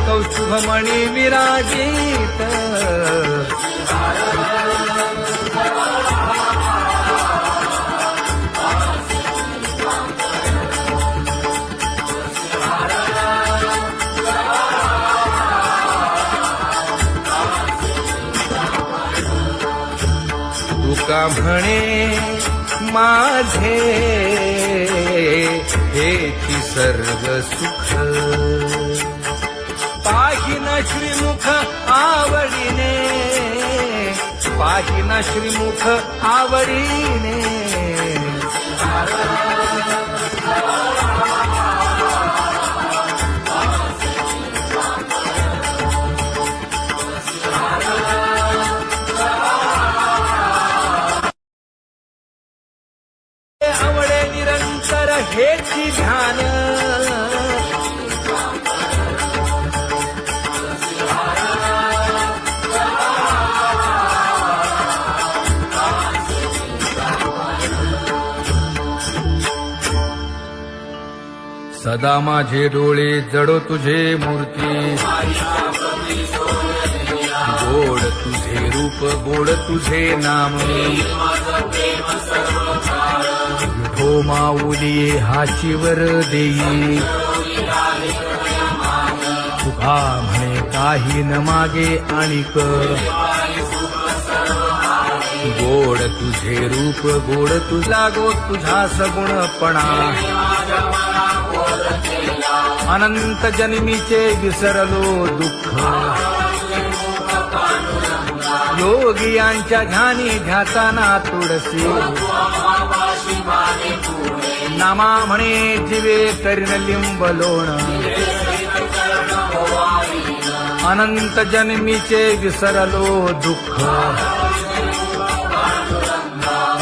कौस्तुभमणी विराजित तुका म्हणे माझे हेची सर्व सुख पाहिना श्रीमुख आवडीने पाहिना श्रीमुख आवडीने आवडे निरंतर हेची ध्यान सदा माझे डोळे जडो तुझे मूर्ती गोड तुझे रूप गोड तुझे नाम विठो माऊली हाचीवर देई तुका म्हणे काही न मागे आणिक गोड तुझे रूप गोड तुझा गो तुझा सगुणपणा अनंत जन्मीचे विसरलो दुःख योगियांच्या ध्यानी ध्याताना तुळसी नामा म्हणे जीवे करीन लिंबलोण अनंत जन्मीचे विसरलो दुःख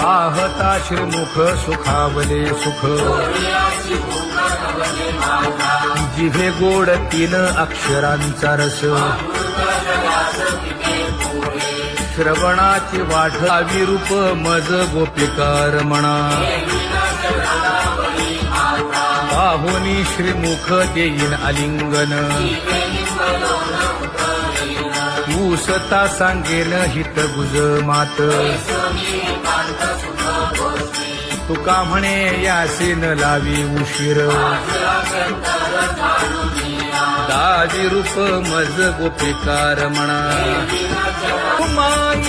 पाहता श्रीमुख सुखावले सुख जिभे गोड 3 अक्षरांचा रस श्रवणाची वाट विरूप मज गोपिकार म्हणा पाहुनी श्रीमुख देईन आलिंगन ऊसता सांगेन हित गुज मात तुका म्हणे यासीन लावी उशीर दावी रूप मज गोपिकार म्हणा खुमाई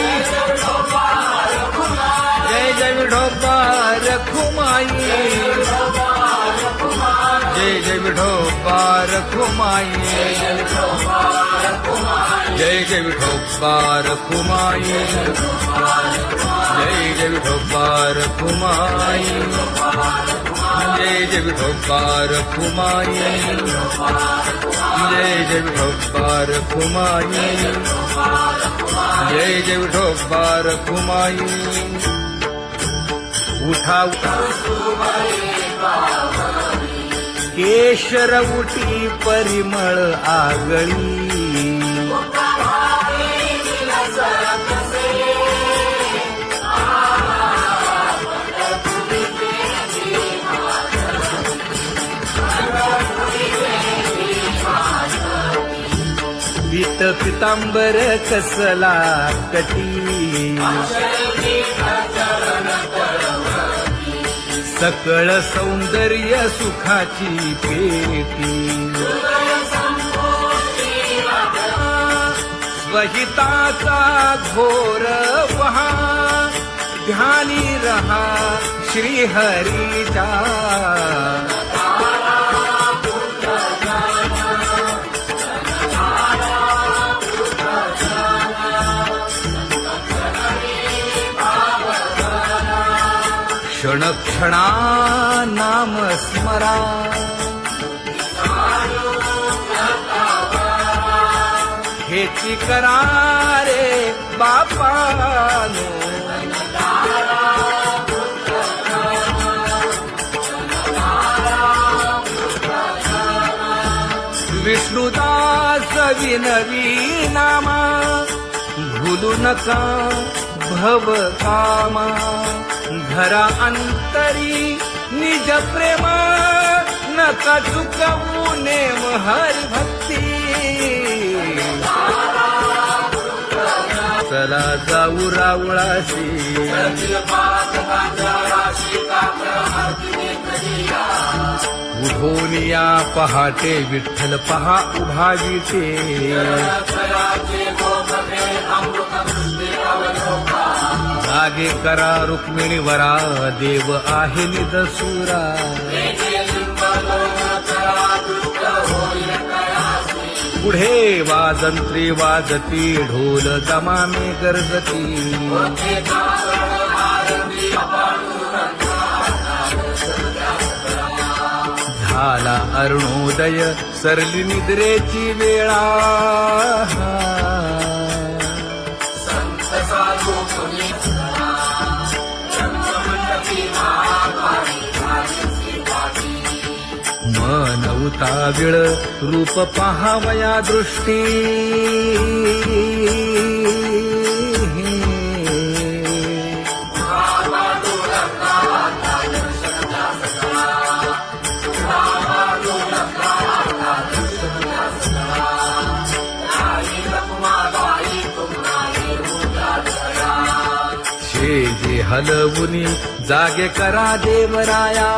जय जय विठोबा रखुमाई जय जय विठोबा रखुमाई जय जय विठोबा रखुमाई जय जय विठोबा रखुमाई जय जय विठोबा रखुमाई जय जय विठोबा रखुमाई जय जय विठोबा रखुमाई उठा केशर उठी परिमळ आगळी पीत पितांबर कसला कटी सकळ सौंदर्य सुखाची पेटी स्वहिताचा घोर वहा ध्यानी रहा श्रीहरीचा क्षण क्षणा नाम स्मरा हेची करा रे बापानो विष्णुदास विनवी नामा भूलू नका भव कामा घरा अंतरी निज प्रेम नका चुकवू नेम हरि भक्ती चला जाऊ रावळाशी उठून या पहाटे विठ्ठल पहा उभा विटे जागे करा रुक्मिणीवरा देव आहे निदसुरा पुढे वाजंत्री वाजती ढोल दमामे गरजती झाला अरुणोदय सरली निद्रेची वेळा मन उताविळ रूप पहावया दृष्टी जे हलवुनी जागे करा देवराया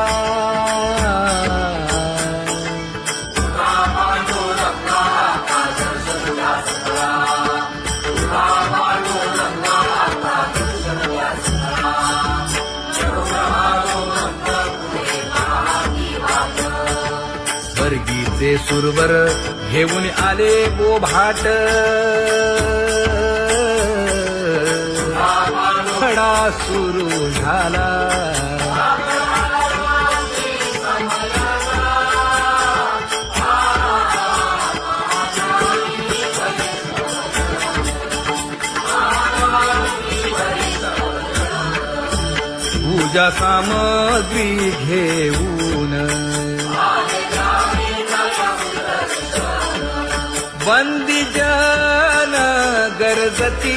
स्वर्गीचे सुरवर घेऊन आले बोभाट खडा सुरू झाला पूजा सामग्री घेऊन बंदी जन गरजती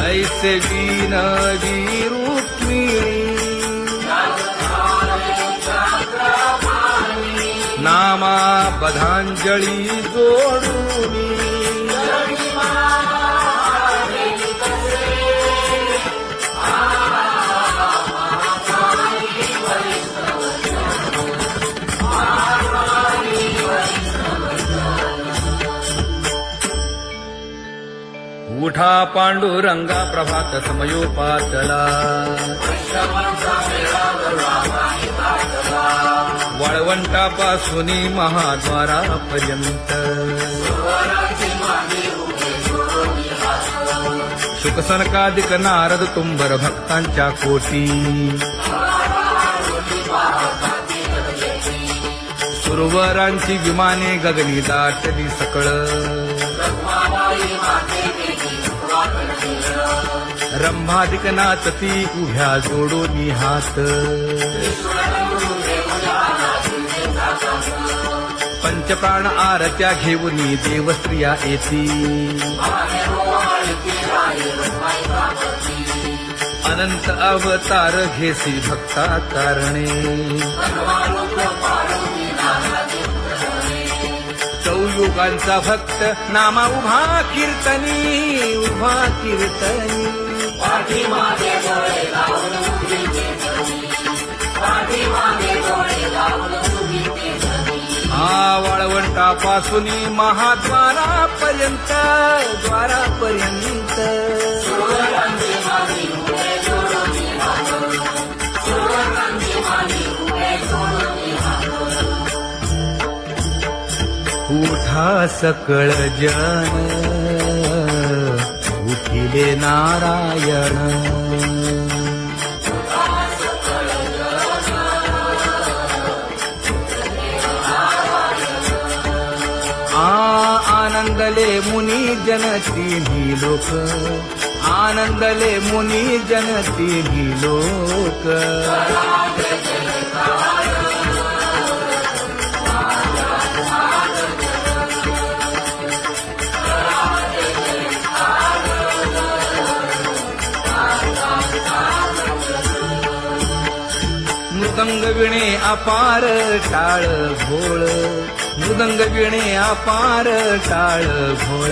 ऐसे विनवी रुक्मिणी नामा बधांजळी जोडूनी उठा पांडुरंगा प्रभात समयोपातला वाळवंटापासून महाद्वारापर्यंत शुकसनकादिक नारद तुंबर भक्तांच्या कोटी सुरवरांची विमाने गगनी दाटली सकळ रंभादिक नाचती उभ्या जोडोनी हात पंचप्राण आरत्या घेऊनी देवस्त्रिया येती अनंत अवतार घेसी भक्ता कारणे चौयुगांचा भक्त नामा उभा कीर्तनी उभा कीर्तनी वाळवंटापासून महाद्वारापर्यंत द्वारापर्यंत उठा सकळ जन उठिले नारायण आनंदले मुनी जन तिन्ही लोक आनंदले मुनी जन तिन्ही लोक मृदंग विणे अपार टाळ भोळ, मृदंग विणे अपार टाळ भोळ.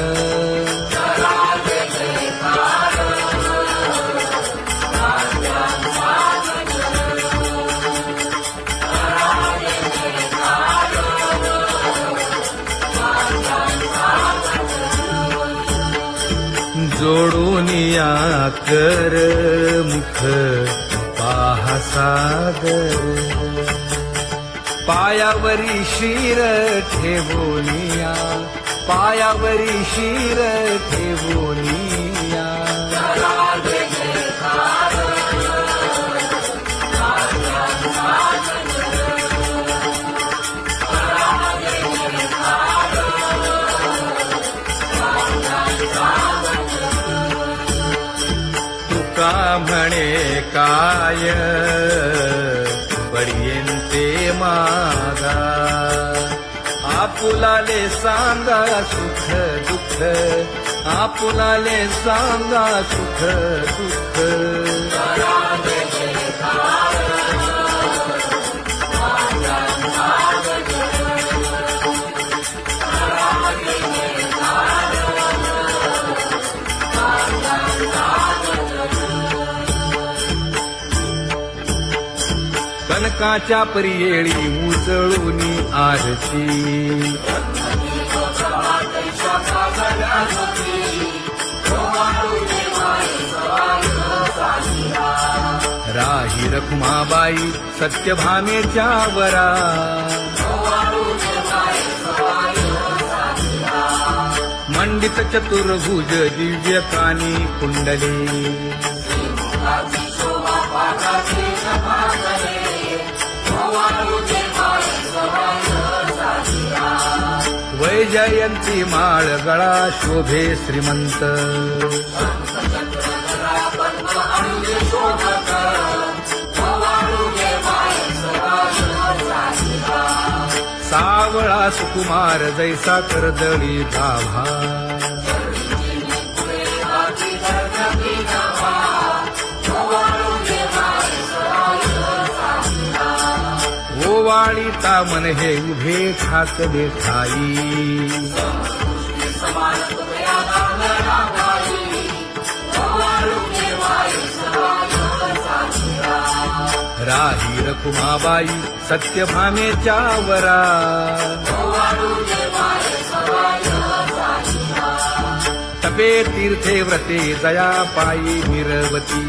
जोडून या कर मुख पाहा सादर, पायावरी शिर ठेवोनिया, पायावरी शिर ठेवोनिया. तुका म्हणे काय बडियेंते मागा, आपुलाले सांगा सुख दुःख, आपुलाले सांगा सुख दुःख. कनकाच्या परियेळी उजळूनी आरती, राही रखुमाबाई सत्यभामेच्या वरा, मंडित चतुर्भुज दिव्य कानी कुंडली, वैजयंती माळ गळा शोभे श्रीमंत, सावळा सुकुमार जैसा कर्दळी गाभा, ओवाळीता मन हे उभे ठाकले ठाई, राही रखुमाबाई सत्यभामेच्या वरा, तपे तीर्थे व्रते जया पायी निरवती,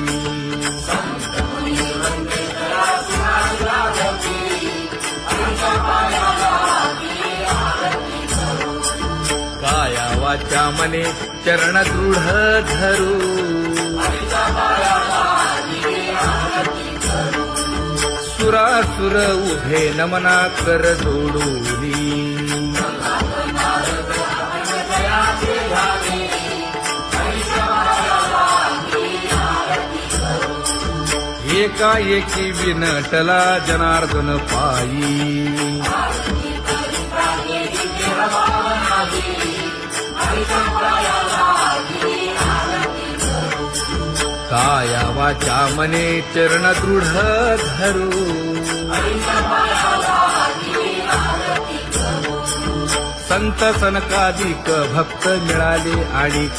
काया वाचा मने चरण दृढ धरू, सुरासुर उभे नमना कर जोडूनी, एकाएकी विनटला जनार्दन पायी, काया वाचा मने चरण दृढ धरू, संत सनकादिक भक्त मिळाले आणिक,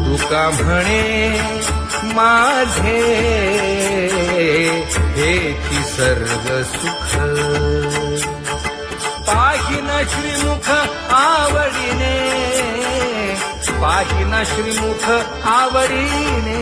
तुका म्हणे माझे हेची सर्व सुख, पाहिन श्रीमुख आवडीने, पाहिन श्रीमुख आवडीने.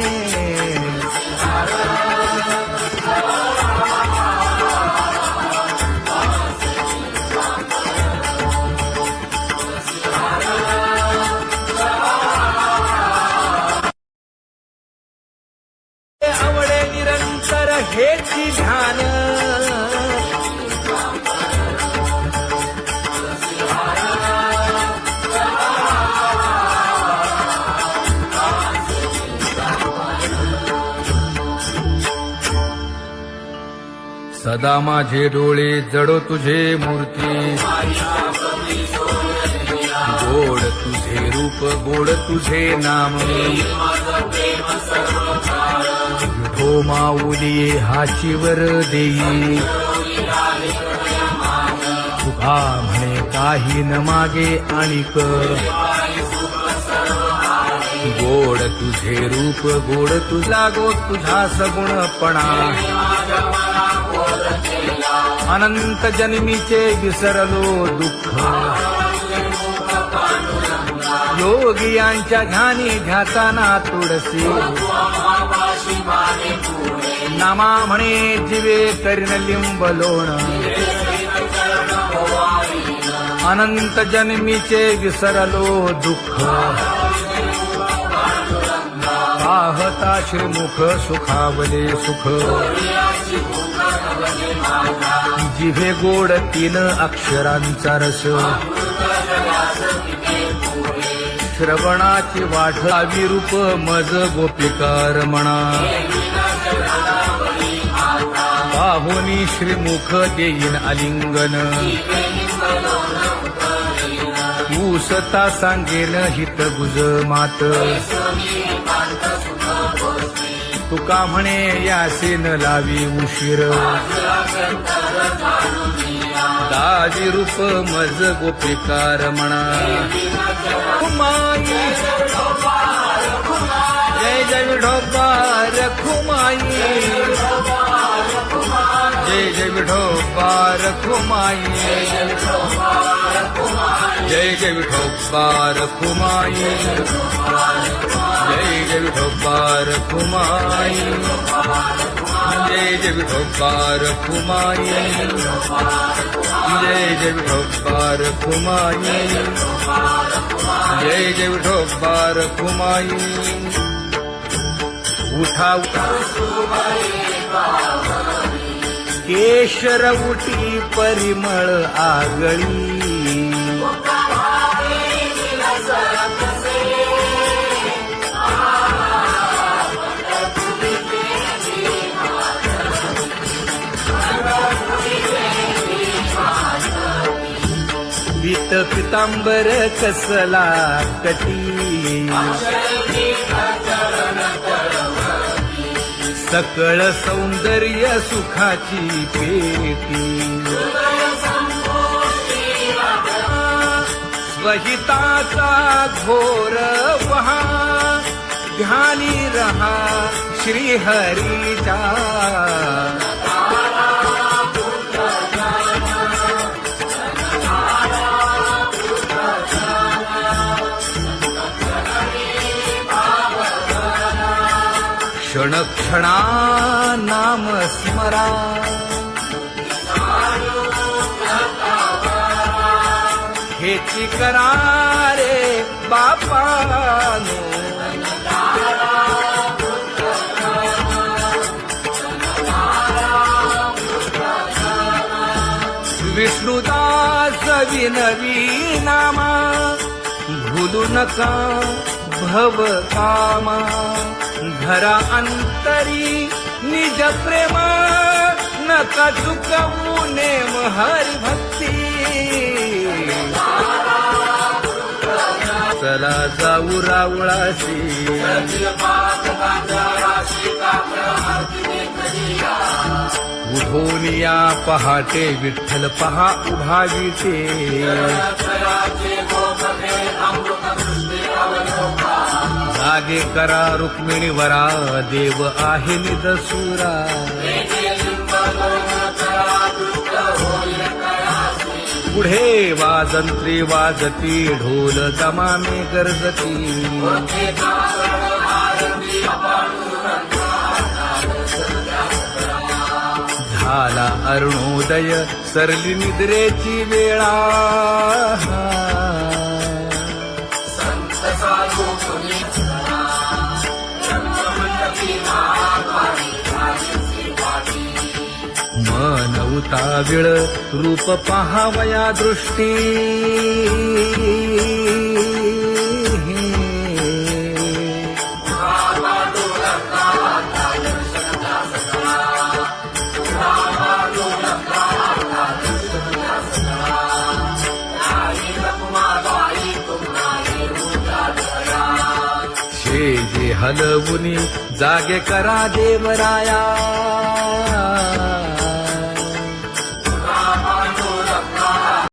आवडे निरंतर हेची ध्यान, सदा माझे डोळे जडो तुझे मूर्ती, गोड तुझे नाम विठो माऊली हाचीवर देई तुका म्हणे काही न मागे आणिक गोड तुझे रूप गोड तुझा गो तुझा सगुणपणा अनंत जन्मीचे विसरलो दुःख योगियांच्या ध्यानी ध्याताना तुळसी नामा म्हणे जीवे करीन लिंब लोण अनंत जन्मीचे विसरलो दुःख पाहता श्रीमुख सुखावले सुख जिभे गोड 3 अक्षरांचा रस श्रवणाची वाट विरूप मज गोपिकार म्हणा पाहुनी श्रीमुख देईन आलिंगन ऊसता सांगेन हित गुज मात तुका म्हणे यासेन लावी उशीर दाजी रूप मज गोपिकार म्हणा खुमाई जय जय विठोबा रखुमाई जय जय विठोबा रखुमाई जय जय विठोबा रखुमाई जय जय विठोबा रखुमाई जय जय विठोबा रखुमाई जय जय विठोबा रखुमाई जय जय विठोबा रखुमाई उठा केशर उठी परिमळ आगळी पीत पितांबर कसला कटी सकळ सौंदर्य सुखाची पेटी स्वहिताचा घोर वहा ध्यानी रहा श्रीहरीचा क्षण क्षणा नाम स्मरा हेची करा रे बापानो विष्णुदास विनवी नामा भूलू नका भव कामा धरा अंतरी निज प्रेम नका चुकवू नेम हरी भक्ती चला जाऊ रावळाशी उठोनिया पहाटे विठ्ठल पहा उभा विटे जागे करा रुक्मिणी वरा देव आहे निदसुरा पुढे वाजंत्री वाजती ढोल दमामे गरजती झाला अरुणोदय सरली निद्रेची वेळा मन उताविळ रूप पहावया दृष्टी हलवुनी जागे करा देवराया